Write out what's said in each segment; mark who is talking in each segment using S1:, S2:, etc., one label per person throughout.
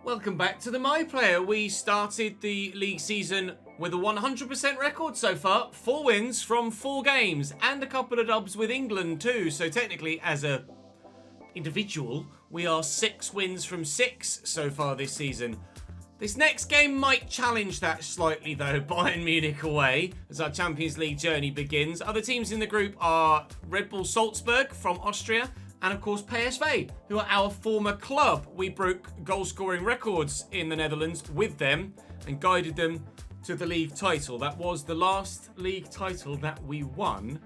S1: Welcome back to the My Player. We started the league season with a 100% record so far. 4 wins from 4 games and a couple of dubs with England too. So technically, as a individual, we are 6 wins from 6 so far this season. This next game might challenge that slightly though. Bayern Munich away as our Champions League journey begins. Other teams in the group are Red Bull Salzburg from Austria, and of course PSV, who are our former club. We broke goal-scoring records in the Netherlands with them and guided them to the league title. That was the last league title that we won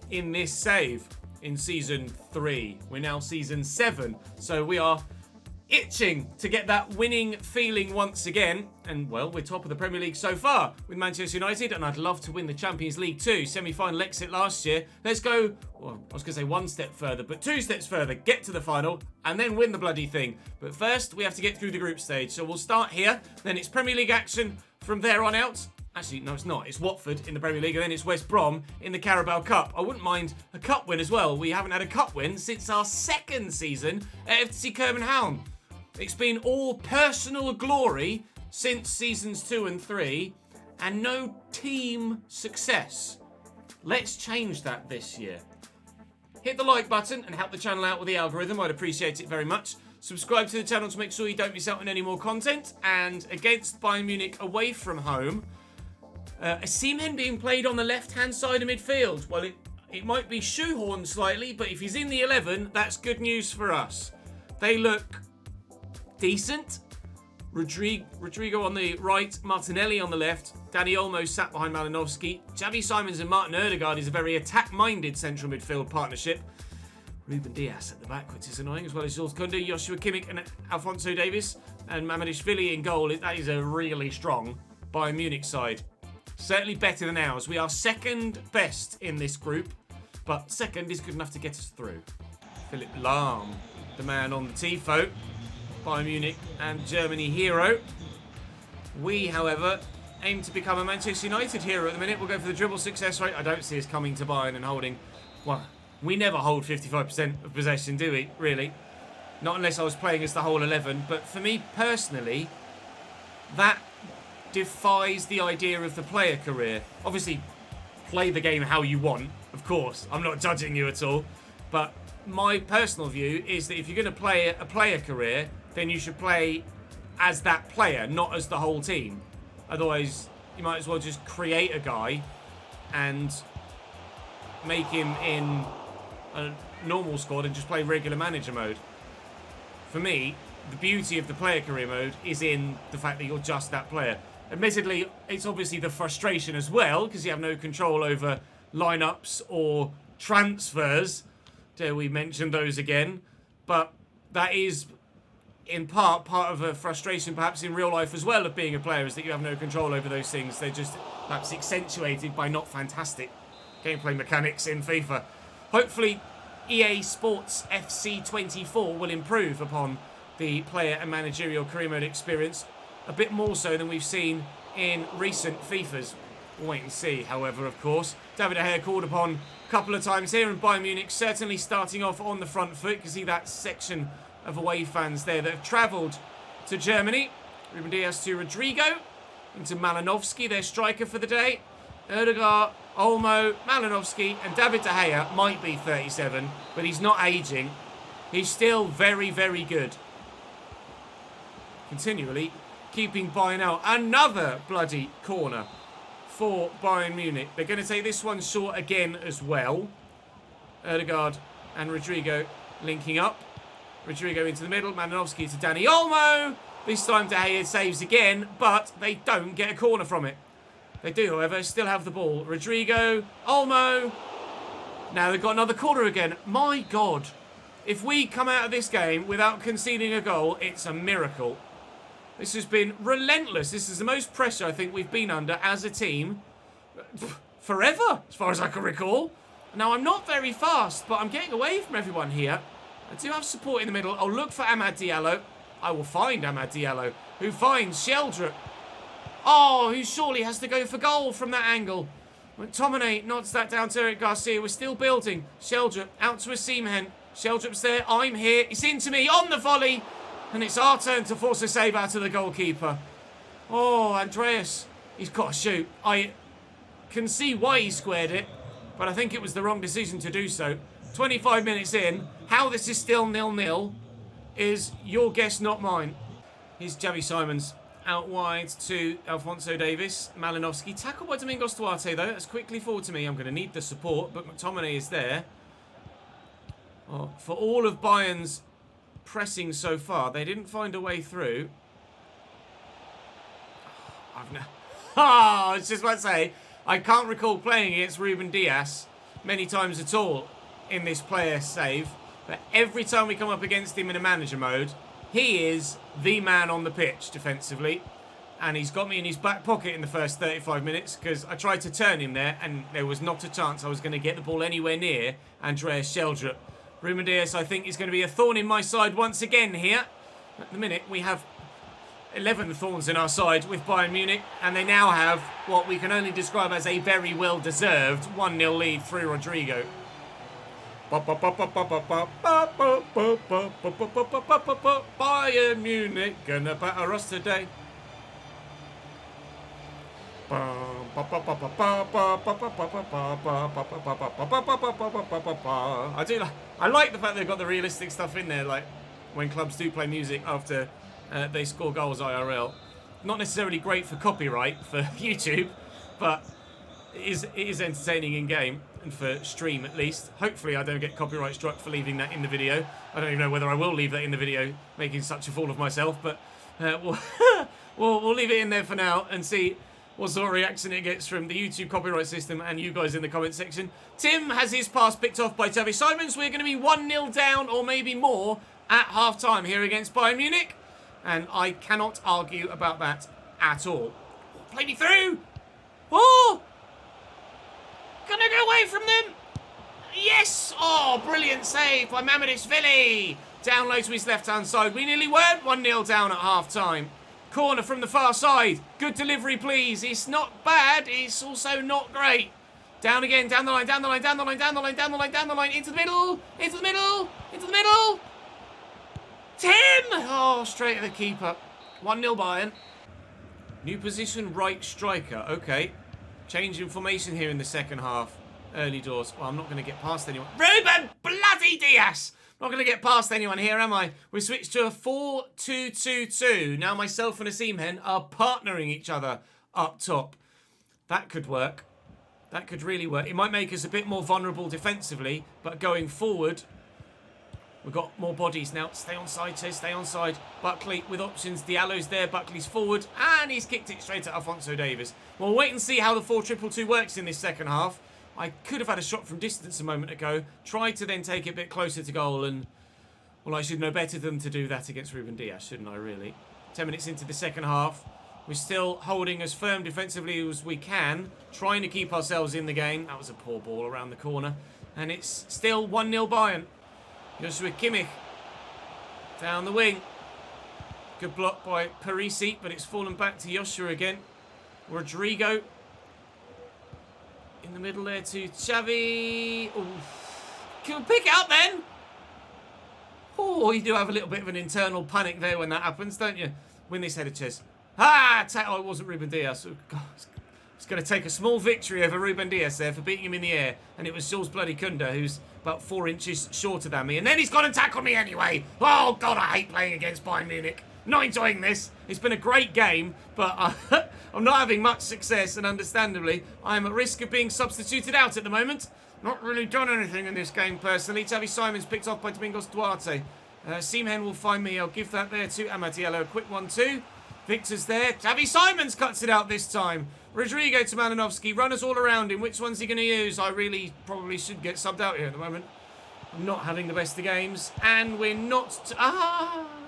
S1: in this save in Season 3. We're now Season 7, so we are itching to get that winning feeling once again. And, well, we're top of the Premier League so far with Manchester United, and I'd love to win the Champions League too. Semi-final exit last year. Let's go, well, I was going to say 1 step further, but 2 steps further. Get to the final and then win the bloody thing. But first, we have to get through the group stage. So we'll start here. Then it's Premier League action from there on out. Actually, no, it's not. It's Watford in the Premier League, and then it's West Brom in the Carabao Cup. I wouldn't mind a cup win as well. We haven't had a cup win since our 2nd season at FC Copenhagen. It's been all personal glory since Seasons 2 and 3, and no team success. Let's change that this year. Hit the like button and help the channel out with the algorithm. I'd appreciate it very much. Subscribe to the channel to make sure you don't miss out on any more content. And against Bayern Munich away from home, Osimhen being played on the left-hand side of midfield. Well, it might be shoehorned slightly, but if he's in the 11, that's good news for us. They look decent. Rodrigo on the right, Martinelli on the left, Dani Olmo sat behind Malinovsky. Xavi Simons and Martin Ødegaard is a very attack-minded central midfield partnership. Ruben Dias at the back, which is annoying, as well as Jules Koundé, Joshua Kimmich and Alphonso Davies, and Mamadishvili in goal. That is a really strong Bayern Munich side. Certainly better than ours. We are 2nd best in this group, but 2nd is good enough to get us through. Philipp Lahm, the man on the tifo. Bayern Munich and Germany hero. We, however, aim to become a Manchester United hero at the minute. We'll go for the dribble success rate. I don't see us coming to Bayern and holding... Well, we never hold 55% of possession, do we? Really? Not unless I was playing as the whole 11. But for me, personally, that defies the idea of the player career. Obviously, play the game how you want, of course. I'm not judging you at all. But my personal view is that if you're going to play a player career, then you should play as that player, not as the whole team. Otherwise, you might as well just create a guy and make him in a normal squad and just play regular manager mode. For me, the beauty of the player career mode is in the fact that you're just that player. Admittedly, it's obviously the frustration as well, because you have no control over lineups or transfers. Dare we mention those again? But that is in part of a frustration perhaps in real life as well of being a player, is that you have no control over those things. They're just perhaps accentuated by not fantastic gameplay mechanics in FIFA. Hopefully EA Sports FC 24 will improve upon the player and managerial career mode experience a bit more so than we've seen in recent FIFAs. We'll wait and see, however, of course. David De Gea called upon a couple of times here, and Bayern Munich certainly starting off on the front foot. You can see that section of away fans there that have travelled to Germany. Ruben Dias to Rodrigo, into Malinovsky, their striker for the day. Ødegaard, Olmo, Malinovsky, and David De Gea might be 37, but he's not ageing. He's still very, very good. Continually keeping Bayern out. Another bloody corner for Bayern Munich. They're going to take this one short again as well. Ødegaard and Rodrigo linking up. Rodrigo into the middle, Malinovsky to Dani Olmo. This time De Gea saves again, but they don't get a corner from it. They do, however, still have the ball. Rodrigo, Olmo. Now they've got another corner again. My God. If we come out of this game without conceding a goal, it's a miracle. This has been relentless. This is the most pressure I think we've been under as a team forever, as far as I can recall. Now, I'm not very fast, but I'm getting away from everyone here. I do have support in the middle. I'll look for Amad Diallo. I will find Amad Diallo, who finds Sheldrup. Oh, who surely has to go for goal from that angle. McTominay nods that down to Eric Garcia. We're still building. Sheldrup out to Osimhen. Sheldrup's there. I'm here. It's into me on the volley. And it's our turn to force a save out of the goalkeeper. Oh, Andreas. He's got to shoot. I can see why he squared it, but I think it was the wrong decision to do so. 25 minutes in, how this is still 0-0 is your guess, not mine. Here's Xavi Simons out wide to Alphonso Davies. Malinovsky, tackled by Domingos Duarte though. That's quickly forward to me. I'm going to need the support, but McTominay is there. Oh, for all of Bayern's pressing so far, they didn't find a way through. I was just about to say, I can't recall playing against Ruben Dias many times at all in this player save, but every time we come up against him in a manager mode, he is the man on the pitch defensively, and he's got me in his back pocket in the first 35 minutes because I tried to turn him there and there was not a chance I was going to get the ball anywhere near Andreas Sheldrup. Ruben Dias, I think, is going to be a thorn in my side once again here. At the minute, we have 11 thorns in our side with Bayern Munich, and they now have what we can only describe as a very well-deserved 1-0 lead through Rodrigo. Bayern Munich gonna batter us today. I like the fact they've got the realistic stuff in there, like when clubs do play music after they score goals IRL. Not necessarily great for copyright for YouTube, but it is entertaining in game and for stream at least. Hopefully I don't get copyright struck for leaving that in the video. I don't even know whether I will leave that in the video, making such a fool of myself, but we'll leave it in there for now and see what sort of reaction it gets from the YouTube copyright system and you guys in the comment section. Tim has his pass picked off by Xavi Simons. We're going to be 1-0 down or maybe more at half-time here against Bayern Munich, and I cannot argue about that at all. Play me through! Oh! Gonna go away from them! Yes! Oh, brilliant save by Mamadishvili! Down low to his left-hand side. We nearly weren't 1-0 down at half-time. Corner from the far side. Good delivery, please. It's not bad. It's also not great. Down again. Down the line. Down the line. Down the line. Down the line. Down the line. Down the line. Into the middle. Into the middle. Into the middle. Tim! Oh, straight at the keeper. 1-0 Bayern. New position, right striker. Okay. Change in formation here in the second half. Early doors. Well, I'm not going to get past anyone. Ruben bloody Dias! Not going to get past anyone here, am I? We switched to a 4-2-2-2. Now myself and Asimhen are partnering each other up top. That could work. That could really work. It might make us a bit more vulnerable defensively, but going forward, we've got more bodies now. Stay on side, Ches. Stay on side. Buckley with options. Diallo's there. Buckley's forward. And he's kicked it straight at Alphonso Davies. We'll wait and see how the 4-2-2 works in this second half. I could have had a shot from distance a moment ago. Tried to then take it a bit closer to goal and, well, I should know better than to do that against Ruben Dias, shouldn't I, really? 10 minutes into the second half. We're still holding as firm defensively as we can. Trying to keep ourselves in the game. That was a poor ball around the corner. And it's still 1-0 Bayern. Joshua Kimmich down the wing. Good block by Parisi, but it's fallen back to Joshua again. Rodrigo in the middle there to Xavi. Can we pick it up then? Oh, you do have a little bit of an internal panic there when that happens, don't you? Win this header, Ches. Oh, it wasn't Ruben Dias. Oh, God. It's going to take a small victory over Ruben Dias there for beating him in the air. And it was Jules Bloody Kunda, who's about 4 inches shorter than me. And then he's gone and tackled me anyway. Oh, God, I hate playing against Bayern Munich. Not enjoying this. It's been a great game, but I'm not having much success. And understandably, I'm at risk of being substituted out at the moment. Not really done anything in this game, personally. Xavi Simons picked off by Domingos Duarte. Seamhen will find me. I'll give that there to Amadiello. A quick 1-2. Victor's there. Xavi Simons cuts it out this time. Rodrigo to Malinovsky. Runners all around him. Which one's he going to use? I really probably should get subbed out here at the moment. I'm not having the best of games. And we're not...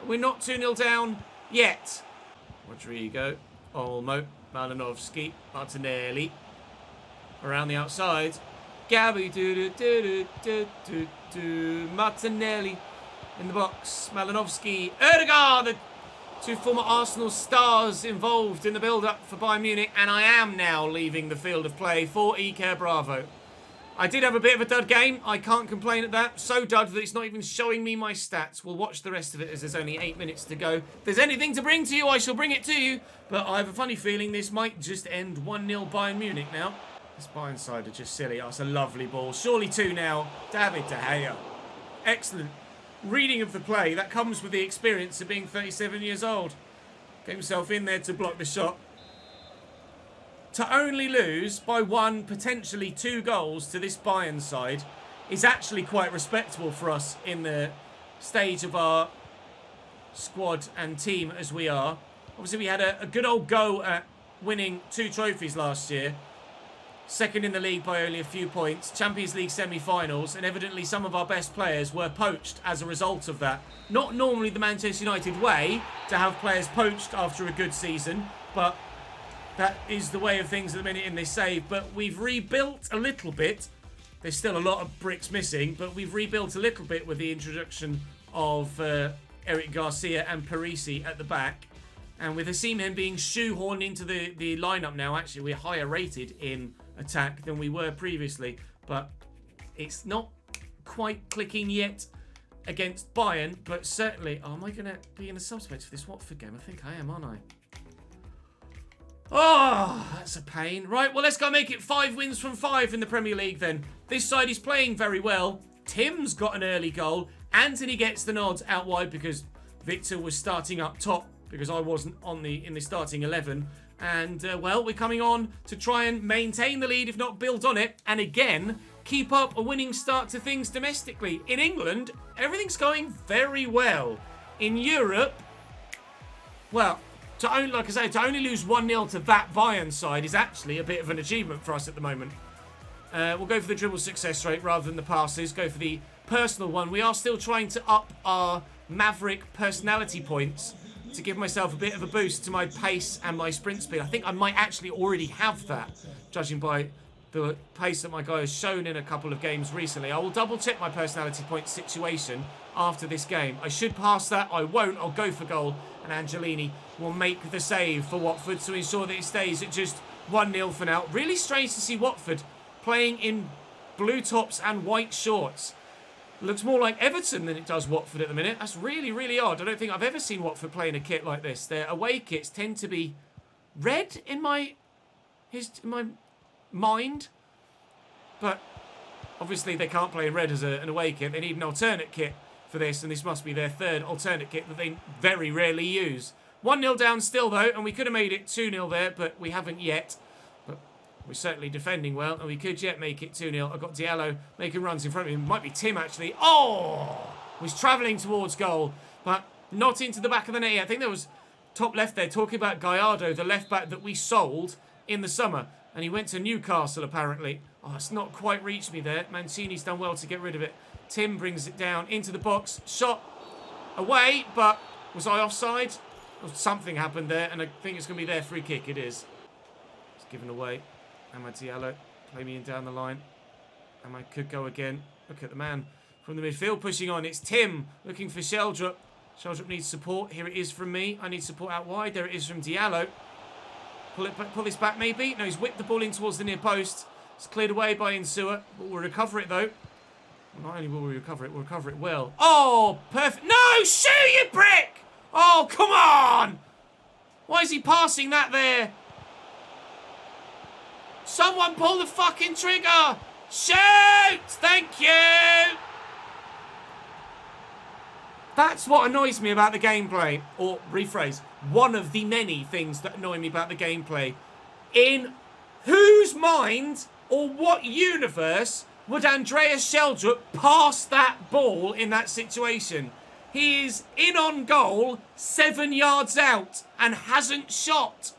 S1: we're not 2-0 down yet. Rodrigo. Olmo. Malinovsky. Martinelli. Around the outside. Gabby. Martinelli. In the box. Malinovsky. Erdegaard. The 2 former Arsenal stars involved in the build-up for Bayern Munich, and I am now leaving the field of play for Iker Bravo. I did have a bit of a dud game. I can't complain at that. So dud that it's not even showing me my stats. We'll watch the rest of it as there's only 8 minutes to go. If there's anything to bring to you, I shall bring it to you. But I have a funny feeling this might just end 1-0 Bayern Munich now. This Bayern side are just silly. Oh, it's a lovely ball. Surely 2 now. David De Gea. Excellent reading of the play. That comes with the experience of being 37 years old. Get himself in there to block the shot. To only lose by 1, potentially 2 goals to this Bayern side is actually quite respectable for us in the stage of our squad and team as we are. Obviously, we had a good old go at winning 2 trophies last year. Second in the league by only a few points. Champions League semi-finals. And evidently some of our best players were poached as a result of that. Not normally the Manchester United way to have players poached after a good season. But that is the way of things at the minute in this save. But we've rebuilt a little bit. There's still a lot of bricks missing. But we've rebuilt a little bit with the introduction of Eric Garcia and Parisi at the back. And with Osimhen being shoehorned into the lineup now, actually we're higher rated in attack than we were previously. But it's not quite clicking yet against Bayern. But certainly, am I going to be in the subspace for this Watford game? I think I am, aren't I? Oh, that's a pain. Right, well, let's go make it 5 wins from 5 in the Premier League then. This side is playing very well. Tim's got an early goal. Anthony gets the nod out wide because Victor was starting up top because I wasn't in the starting 11. And, well, we're coming on to try and maintain the lead, if not build on it. And again, keep up a winning start to things domestically. In England, everything's going very well. In Europe, well, like I say, to only lose 1-0 to that Bayern side is actually a bit of an achievement for us at the moment. We'll go for the dribble success rate rather than the passes. Go for the personal one. We are still trying to up our Maverick personality points to give myself a bit of a boost to my pace and my sprint speed. I think I might actually already have that, judging by the pace that my guy has shown in a couple of games recently. I will double check my personality point situation after this game. I should pass that. I won't. I'll go for goal. And Angelini will make the save for Watford to ensure that it stays at just 1-0 for now. Really strange to see Watford playing in blue tops and white shorts. Looks more like Everton than it does Watford at the minute. That's really, really odd. I don't think I've ever seen Watford play in a kit like this. Their away kits tend to be red in my mind. But obviously they can't play in red as an away kit. They need an alternate kit for this, and this must be their third alternate kit that they very rarely use. 1-0 down still, though, and we could have made it 2-0 there, but we haven't yet. But we're certainly defending well, and we could yet make it 2-0. I've got Diallo making runs in front of him. Might be Tim, actually. Oh! Was travelling towards goal, but not into the back of the net yet. I think there was top left there talking about Gallardo, the left back that we sold in the summer, and he went to Newcastle, apparently. Oh, it's not quite reached me there. Mancini's done well to get rid of it. Tim brings it down into the box. Shot away, but was I offside? Or something happened there, and I think it's going to be their free kick. It is. It's given away. Amad Diallo, play me in down the line. And I could go again. Look at the man from the midfield pushing on. It's Tim looking for Sheldrup. Sheldrup needs support. Here it is from me. I need support out wide. There it is from Diallo. Pull this back maybe. No, he's whipped the ball in towards the near post. It's cleared away by Insua. But we'll recover it though. Not only will we recover it, we'll recover it well. Oh, perfect. No, shoot, you prick! Oh, come on! Why is he passing that there? Someone pull the fucking trigger! Shoot! Thank you! That's what annoys me about the gameplay. Or, rephrase, one of the many things that annoy me about the gameplay. In whose mind or what universe would Andreas Sheldrup pass that ball in that situation? He is in on goal, 7 yards out, and hasn't shot.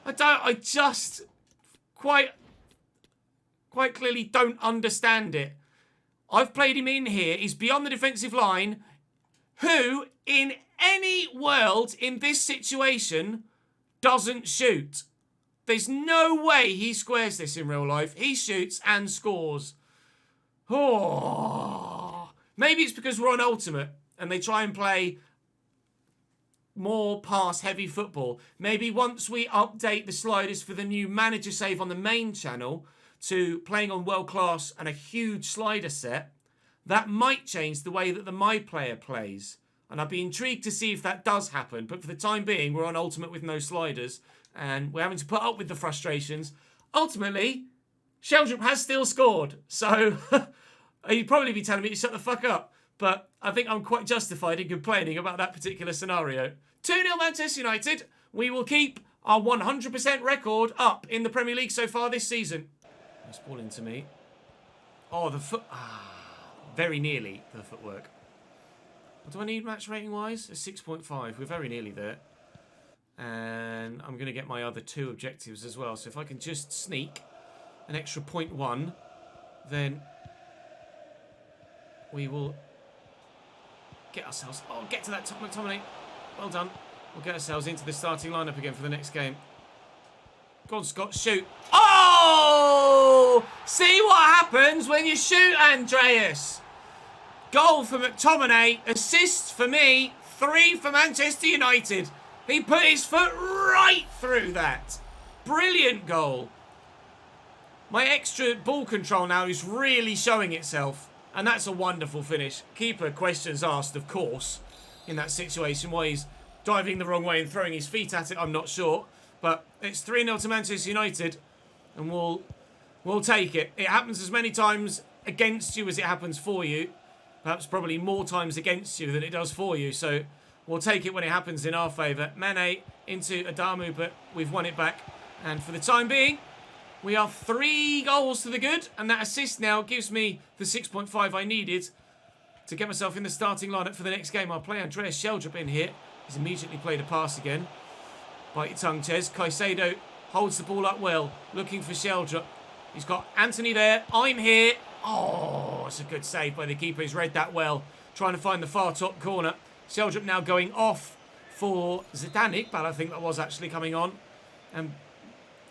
S1: I just quite clearly don't understand it. I've played him in here. He's beyond the defensive line. Who, in any world in this situation, doesn't shoot? There's no way he squares this in real life. He shoots and scores. Oh, maybe it's because we're on Ultimate and they try and play more pass-heavy football. Maybe once we update the sliders for the new manager save on the main channel, to playing on world class and a huge slider set, that might change the way that the My Player plays. And I'd be intrigued to see if that does happen. But for the time being, we're on Ultimate with no sliders. And we're having to put up with the frustrations. Ultimately, Sheldrup has still scored. So you'd probably be telling me to shut the fuck up. But I think I'm quite justified in complaining about that particular scenario. 2-0 Manchester United. We will keep our 100% record up in the Premier League so far this season. Nice ball into me. Oh, the foot... very nearly the footwork. What do I need match rating wise? A 6.5. We're very nearly there. And I'm going to get my other 2 objectives as well. So if I can just sneak an extra 0.1, then we will get ourselves... Oh, get to that McTominay. Well done. We'll get ourselves into the starting lineup again for the next game. Go on, Scott. Shoot. Oh! See what happens when you shoot, Andreas. Goal for McTominay. Assist for me. 3 for Manchester United. He put his foot right through that. Brilliant goal. My extra ball control now is really showing itself. And that's a wonderful finish. Keeper questions asked, of course, in that situation. Why he's diving the wrong way and throwing his feet at it, I'm not sure. But it's 3-0 to Manchester United. And we'll take it. It happens as many times against you as it happens for you. Perhaps probably more times against you than it does for you. So we'll take it when it happens in our favour. Mane into Adamu, but we've won it back. And for the time being, we are 3 goals to the good. And that assist now gives me the 6.5 I needed to get myself in the starting lineup for the next game. I'll play Andreas Sheldrup in here. He's immediately played a pass again. Bite your tongue, Ches. Caicedo holds the ball up well, looking for Sheldrup. He's got Anthony there. I'm here. Oh, it's a good save by the keeper. He's read that well. Trying to find the far top corner. Sheldrup now going off for Zidane, but I think that was actually coming on. And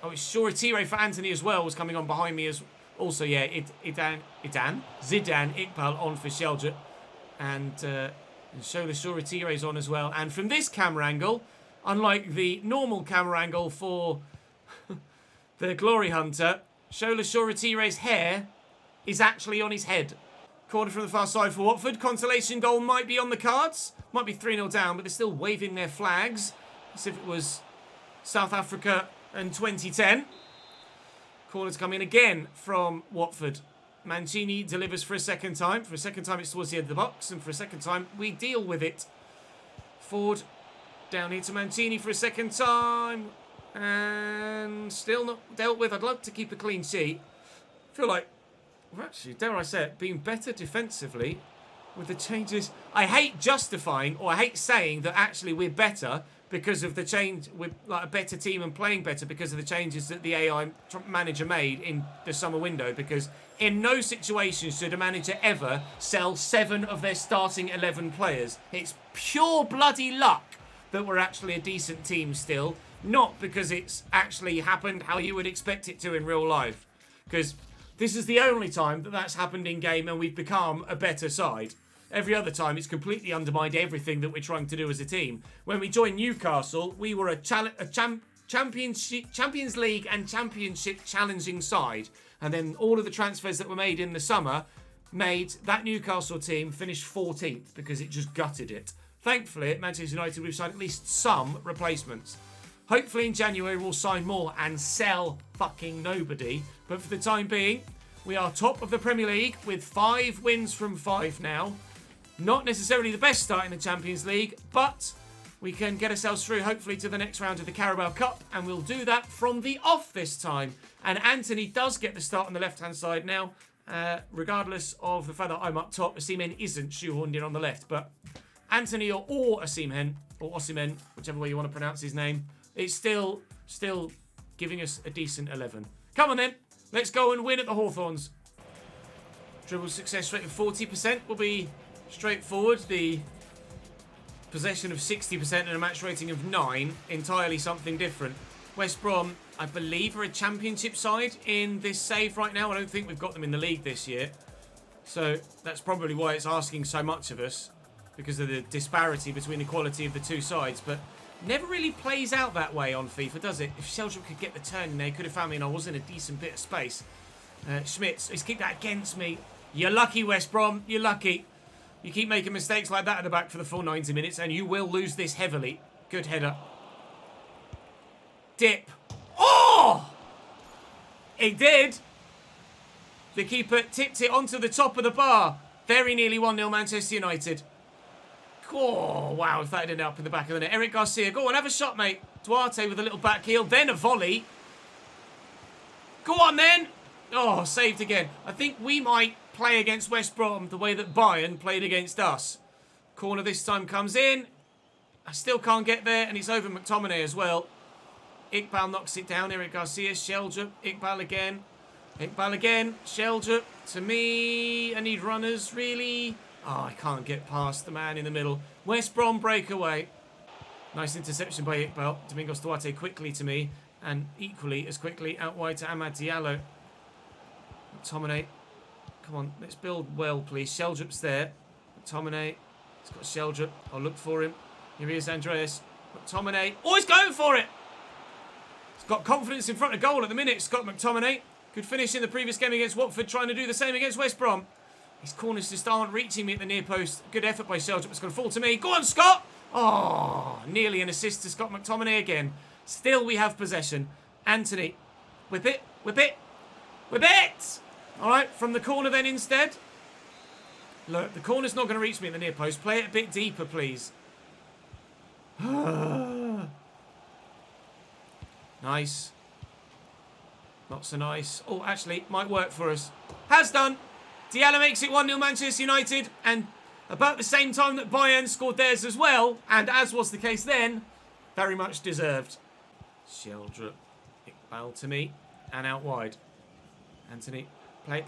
S1: it's Shoretire for Anthony as well was coming on behind me as also. Yeah, Zidane Iqbal on for Sheldrup. And Shola Shoretire is on as well. And from this camera angle, unlike the normal camera angle for the Glory Hunter, Shola Shoretire's hair is actually on his head. Corner from the far side for Watford. Consolation goal might be on the cards. Might be 3-0 down, but they're still waving their flags as if it was South Africa in 2010. Corner's come in again from Watford. Mancini delivers for a second time. For a second time, it's towards the end of the box. And for a second time, we deal with it. Ford down here to Mancini for a second time. And still not dealt with. I'd love to keep a clean sheet. I feel like we're actually, dare I say it, being better defensively with the changes. I hate justifying or I hate saying that actually we're better because of the change. We're like a better team and playing better because of the changes that the AI manager made in the summer window. Because in no situation should a manager ever sell 7 of their starting 11 players. It's pure bloody luck that we're actually a decent team still. Not because it's actually happened how you would expect it to in real life. Because this is the only time that that's happened in game and we've become a better side. Every other time it's completely undermined everything that we're trying to do as a team. When we joined Newcastle, we were a Champions League and Championship challenging side. And then all of the transfers that were made in the summer made that Newcastle team finish 14th because it just gutted it. Thankfully, at Manchester United, we've signed at least some replacements. Hopefully in January we'll sign more and sell fucking nobody. But for the time being, we are top of the Premier League with 5 wins from 5 now. Not necessarily the best start in the Champions League, but we can get ourselves through hopefully to the next round of the Carabao Cup, and we'll do that from the off this time. And Anthony does get the start on the left-hand side now, regardless of the fact that I'm up top. Osimhen isn't shoehorned in on the left, but Anthony or Osimhen, or Osimhen, whichever way you want to pronounce his name, it's still giving us a decent 11. Come on then, let's go and win at the Hawthorns. Dribble success rate of 40% will be straightforward. The possession of 60% and a match rating of 9, entirely something different. West Brom, I believe, are a championship side in this save right now. I don't think we've got them in the league this year. So that's probably why it's asking so much of us, because of the disparity between the quality of the two sides. But never really plays out that way on FIFA, does it? If Sheldrup could get the turn in there, he could have found me and I was in a decent bit of space. Schmitz, he's kicked that against me. You're lucky, West Brom. You're lucky. You keep making mistakes like that at the back for the full 90 minutes, and you will lose this heavily. Good header. Dip. Oh! It did. The keeper tipped it onto the top of the bar. Very nearly 1-0 Manchester United. Oh, wow, if that had ended up in the back of the net. Eric Garcia, go on, have a shot, mate. Duarte with a little back heel, then a volley. Go on, then. Oh, saved again. I think we might play against West Brom the way that Bayern played against us. Corner this time comes in. I still can't get there, and it's over McTominay as well. Iqbal knocks it down. Eric Garcia, Sheldrup, Iqbal again. Iqbal again, Sheldrup to me. I need runners, really. Oh, I can't get past the man in the middle. West Brom breakaway. Nice interception by Iqbal. Domingos Duarte quickly to me. And equally as quickly out wide to Amad Diallo. McTominay. Come on, let's build well, please. Sheldrup's there. McTominay. He's got Sheldrup. I'll look for him. Here he is, Andreas. McTominay. Oh, he's going for it! He's got confidence in front of goal at the minute, Scott McTominay. Good finish in the previous game against Watford, trying to do the same against West Brom. His corners just aren't reaching me at the near post. Good effort by Sheldrup. It's going to fall to me. Go on, Scott! Oh, nearly an assist to Scott McTominay again. Still we have possession. Anthony. Whip it. Whip it. Whip it! All right, from the corner then instead. Look, the corner's not going to reach me at the near post. Play it a bit deeper, please. Nice. Not so nice. Oh, actually, might work for us. Has done. Diallo makes it 1-0 Manchester United. And about the same time that Bayern scored theirs as well. And as was the case then, very much deserved. Sheldrup. Iqbal to me. And out wide. Anthony. Play.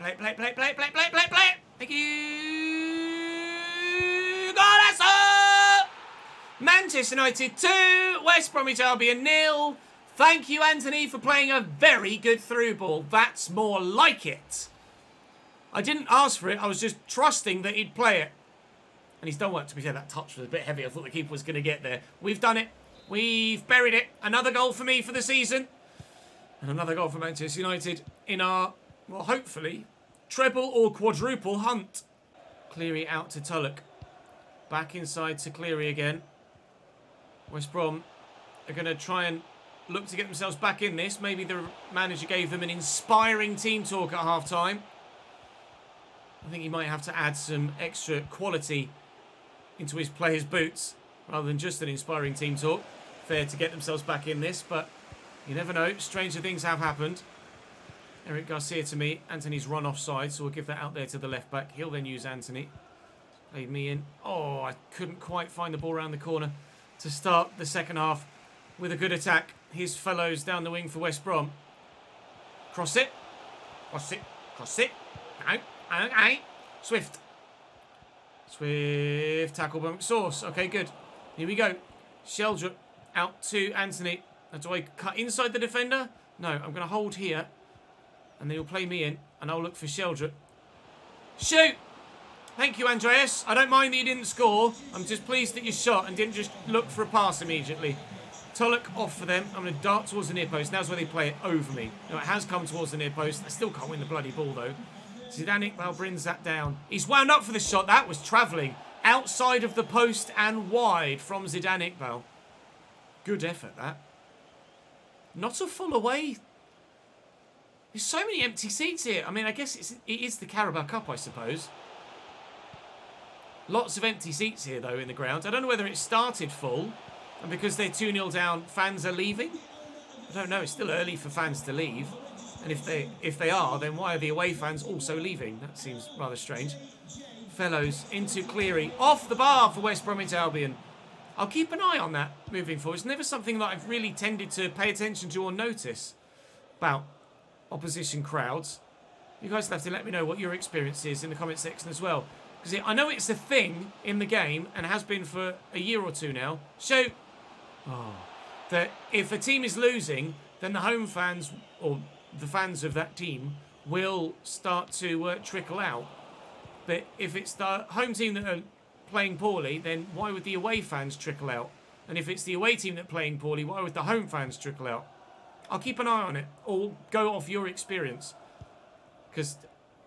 S1: Thank you. Golazo! Manchester United 2. West Bromwich Albion 0. Thank you, Anthony, for playing a very good through ball. That's more like it. I didn't ask for it. I was just trusting that he'd play it. And he's done work. To be fair, that touch was a bit heavy. I thought the keeper was going to get there. We've done it. We've buried it. Another goal for me for the season. And another goal for Manchester United in our, well, hopefully, treble or quadruple hunt. Cleary out to Tulloch. Back inside to Cleary again. West Brom are going to try and look to get themselves back in this. Maybe the manager gave them an inspiring team talk at half-time. I think he might have to add some extra quality into his players' boots rather than just an inspiring team talk. Fair to get themselves back in this, but you never know. Stranger things have happened. Eric Garcia to me. Anthony's run offside, so we'll give that out there to the left back. He'll then use Anthony. Played me in. Oh, I couldn't quite find the ball around the corner to start the second half with a good attack. His fellows down the wing for West Brom. Cross it. Cross it. Cross it. No. Swift. Swift tackle by McSauce. Okay, good. Here we go. Sheldrup out to Anthony. Do I cut inside the defender? No, I'm going to hold here. And then he'll play me in. And I'll look for Sheldrup. Shoot! Thank you, Andreas. I don't mind that you didn't score. I'm just pleased that you shot and didn't just look for a pass immediately. Tulloch off for them. I'm going to dart towards the near post. Now's where they play it over me. No, it has come towards the near post. I still can't win the bloody ball, though. Zidane Iqbal brings that down. He's wound up for the shot. That was travelling outside of the post and wide from Zidane Iqbal. Good effort, that. Not a full away. There's so many empty seats here. I mean, I guess it is the Carabao Cup, I suppose. Lots of empty seats here, though, in the ground. I don't know whether it started full, and because they're 2-0 down, fans are leaving. I don't know. It's still early for fans to leave. And if they are, then why are the away fans also leaving? That seems rather strange. Fellows into Cleary. Off the bar for West Bromwich Albion. I'll keep an eye on that moving forward. It's never something that I've really tended to pay attention to or notice about opposition crowds. You guys will have to let me know what your experience is in the comment section as well. Because I know it's a thing in the game and has been for a year or two now. Shoot! Oh. That if a team is losing, then the home fans, or the fans of that team, will start to trickle out. But if it's the home team that are playing poorly, then why would the away fans trickle out? And if it's the away team that are playing poorly, why would the home fans trickle out? I'll keep an eye on it, or go off your experience. because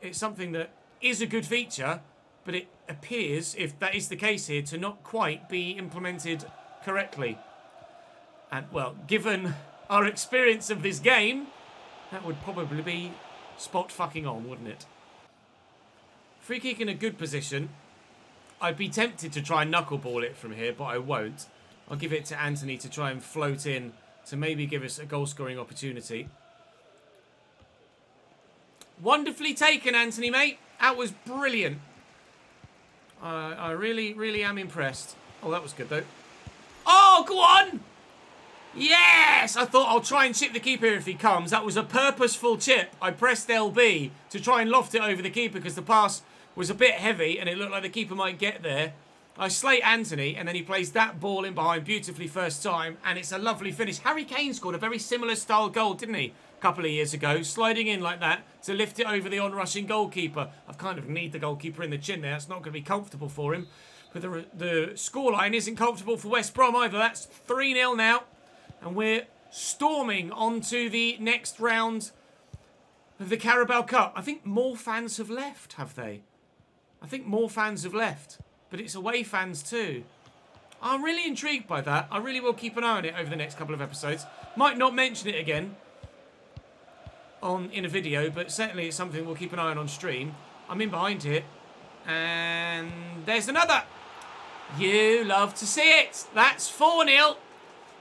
S1: it's something that is a good feature, but it appears, if that is the case here, to not quite be implemented correctly. And, well, given our experience of this game, that would probably be spot fucking on, wouldn't it? Free kick in a good position. I'd be tempted to try and knuckleball it from here, but I won't. I'll give it to Anthony to try and float in to maybe give us a goal-scoring opportunity. Wonderfully taken, Anthony, mate. That was brilliant. I really, really am impressed. Oh, that was good, though. Oh, go on! Yes! I thought I'll try and chip the keeper if he comes. That was a purposeful chip. I pressed LB to try and loft it over the keeper because the pass was a bit heavy and it looked like the keeper might get there. I slate Anthony and then he plays that ball in behind beautifully first time and it's a lovely finish. Harry Kane scored a very similar style goal, didn't he? A couple of years ago, sliding in like that to lift it over the on-rushing goalkeeper. I've kind of kneed the goalkeeper in the chin there. It's not going to be comfortable for him. But the scoreline isn't comfortable for West Brom either. That's 3-0 now. And we're storming onto the next round of the Carabao Cup. I think more fans have left, have they? I think more fans have left. But it's away fans too. I'm really intrigued by that. I really will keep an eye on it over the next couple of episodes. Might not mention it again in a video, but certainly it's something we'll keep an eye on stream. I'm in behind here. And there's another. You love to see it. That's 4-0.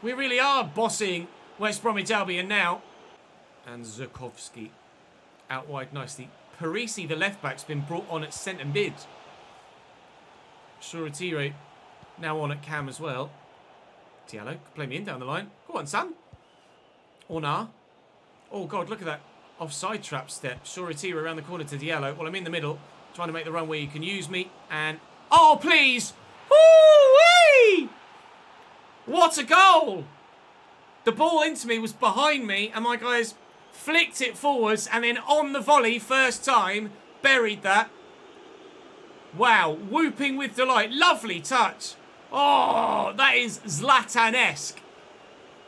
S1: We really are bossing West Bromwich Albion now. And Zukovsky out wide nicely. Parisi, the left-back's been brought on at centre mid. Shoretire now on at cam as well. Diallo, play me in down the line. Go on, son. Ornar. Oh, God, look at that offside trap step. Shoretire around the corner to Diallo. Well, I'm in the middle, trying to make the run where you can use me. And, oh, please. Woo-wee! What a goal! The ball into me was behind me, and my guys flicked it forwards, and then on the volley, first time, buried that. Wow, whooping with delight. Lovely touch. Oh, that is Zlatan-esque.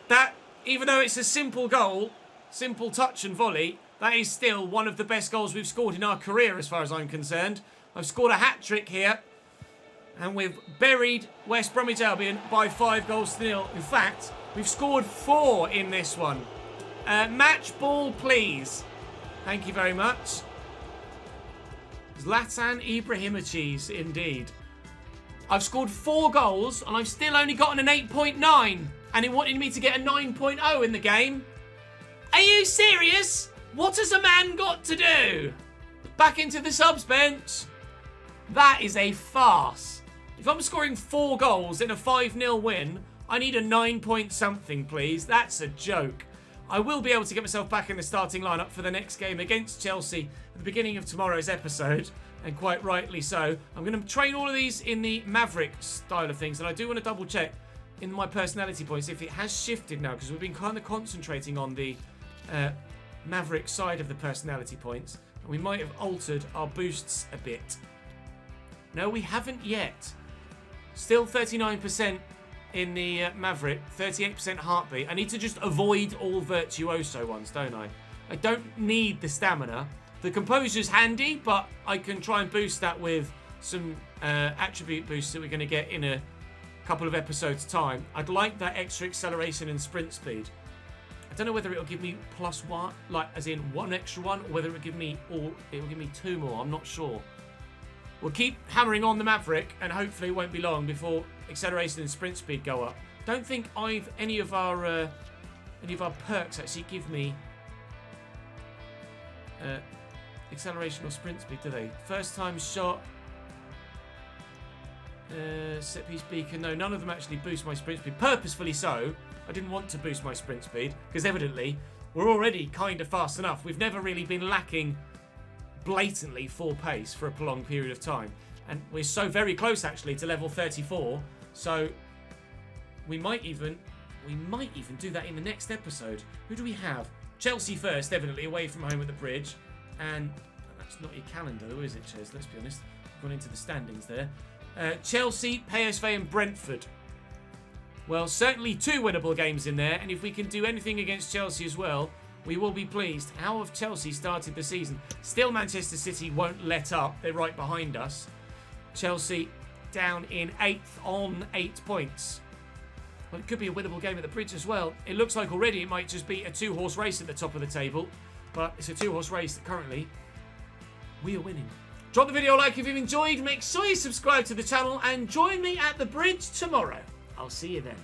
S1: That, even though it's a simple goal, simple touch and volley, that is still one of the best goals we've scored in our career as far as I'm concerned. I've scored a hat-trick here. And we've buried West Bromwich Albion by 5-0. In fact, we've scored 4 in this one. Match ball, please. Thank you very much. Zlatan Ibrahimovic, indeed. I've scored 4 goals, and I've still only gotten an 8.9. And he wanted me to get a 9.0 in the game. Are you serious? What has a man got to do? Back into the subs bench. That is a farce. If I'm scoring 4 goals in a 5-0 win, I need a 9-point-something, please. That's a joke. I will be able to get myself back in the starting lineup for the next game against Chelsea at the beginning of tomorrow's episode, and quite rightly so. I'm going to train all of these in the Maverick style of things, and I do want to double check in my personality points if it has shifted now, because we've been kind of concentrating on the Maverick side of the personality points, and we might have altered our boosts a bit. No, we haven't yet. Still 39% in the Maverick, 38% heartbeat. I need to just avoid all virtuoso ones, don't I? I don't need the stamina. The composure's handy, but I can try and boost that with some attribute boosts that we're going to get in a couple of episodes' time. I'd like that extra acceleration and sprint speed. I don't know whether it'll give me +1, like as in 1 extra one, or whether it'll give me 2 more. I'm not sure. We'll keep hammering on the Maverick, and hopefully it won't be long before acceleration and sprint speed go up. Don't think any of our perks actually give me acceleration or sprint speed, do they? First time shot, set piece beacon. No, none of them actually boost my sprint speed. Purposefully so. I didn't want to boost my sprint speed because evidently we're already kind of fast enough. We've never really been lacking blatantly for pace for a prolonged period of time, and we're so very close actually to level 34, so we might even do that in the next episode. Who do we have? Chelsea first, evidently, away from home at the Bridge, and that's not your calendar though, is it, Ches? Let's be honest. Gone into the standings there. Chelsea, PSV and Brentford. Well, certainly 2 winnable games in there, and if we can do anything against Chelsea as well, we will be pleased. How have Chelsea started the season? Still, Manchester City won't let up. They're right behind us. Chelsea down in 8th on 8 points. Well, it could be a winnable game at the Bridge as well. It looks like already it might just be a 2-horse race at the top of the table. But it's a 2-horse race that currently we are winning. Drop the video a like if you've enjoyed. Make sure you subscribe to the channel and join me at the Bridge tomorrow. I'll see you then.